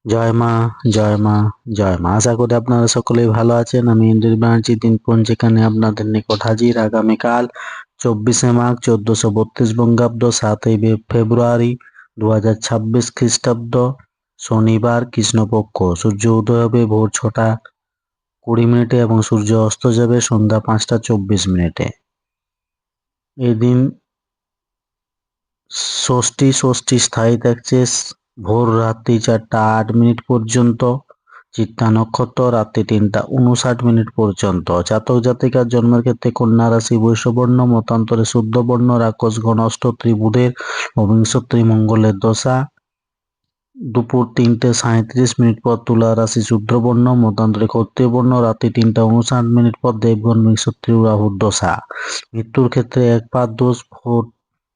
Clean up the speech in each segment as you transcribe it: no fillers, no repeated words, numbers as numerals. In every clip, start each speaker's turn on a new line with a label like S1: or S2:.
S1: জয় মা, জয় মা, জয় মা। আশা করি আপনারা সকলেই ভালো আছেন। আমি ইন্দ্রিল ব্যানার্জি দিনপঞ্জিকা যেখানে আপনাদের নিকট হাজির আগামীকাল 24শে মাঘ 1432 বঙ্গাব্দ 7ই ফেব্রুয়ারি 2026 খ্রিস্টাব্দ শনিবার কৃষ্ণপক্ষ। সূর্য উদয় হবে ভোর 6টা 20 মিনিটে এবং সূর্য অস্ত যাবে সন্ধ্যা 5টা 24 মিনিটে। এই দিন ষষ্ঠী স্থায়ী থাকছে ভোর রাত্রি 4টা 8 মিনিট পর্যন্ত। চিত্তা নক্ষত্র রাত্রি 3টা 59 মিনিট পর্যন্ত। জাতক জাতিকার জন্মের ক্ষেত্রে কন্যা রাশি বৈশ্যবর্ণ, মতান্তরে শুদ্ধ বর্ণ, রাক্ষসগণ অষ্টত্রী বুধের ও বিংশত্রী মঙ্গলের দশা। দুপুর 3টে 37 মিনিট পর তুলা রাশি শূদ্রবর্ণ, মতান্তরে ক্ষত্রিয় বর্ণ, রাত্রি 3টা 59 মিনিট পর দেবগণ বিংশত্রী রাহুর দশা। মৃত্যুর ক্ষেত্রে একপাত দোষ ভোর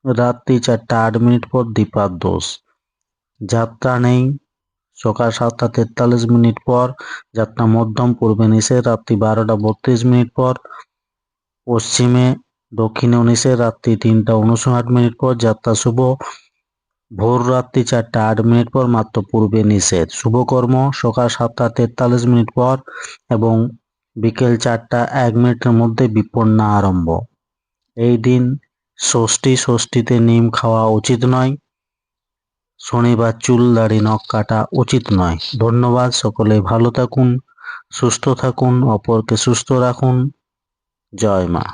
S1: রাত্রি 4টা 8 মিনিট পর দ্বিপাদ দোষ। যাত্রা নেই সকাল 7টা 43 মিনিট পর, যাত্রা মধ্যম, পূর্বে নিষেধ রাত্রি 12টা 32 মিনিট পর, পশ্চিমে দক্ষিণেও নিষেধ রাত্রি 3টা 59 মিনিট পর, যাত্রা শুভ ভোর রাত্রি 4টা 8 মিনিট পর, মাত্র পূর্বে নিষেধ। শুভকর্ম সকাল 7টা 43 মিনিট পর এবং বিকেল 4টা 1 মিনিটের মধ্যে বিপন্না আরম্ভ। এই দিন ষষ্ঠীতে নিম খাওয়া উচিত নয়। শনিবার চুল দাড়ি নখ কাটা উচিত নয়। ধন্যবাদ। সকলে ভালো থাকুন, সুস্থ থাকুন, অপরকে সুস্থ রাখুন। জয় মা।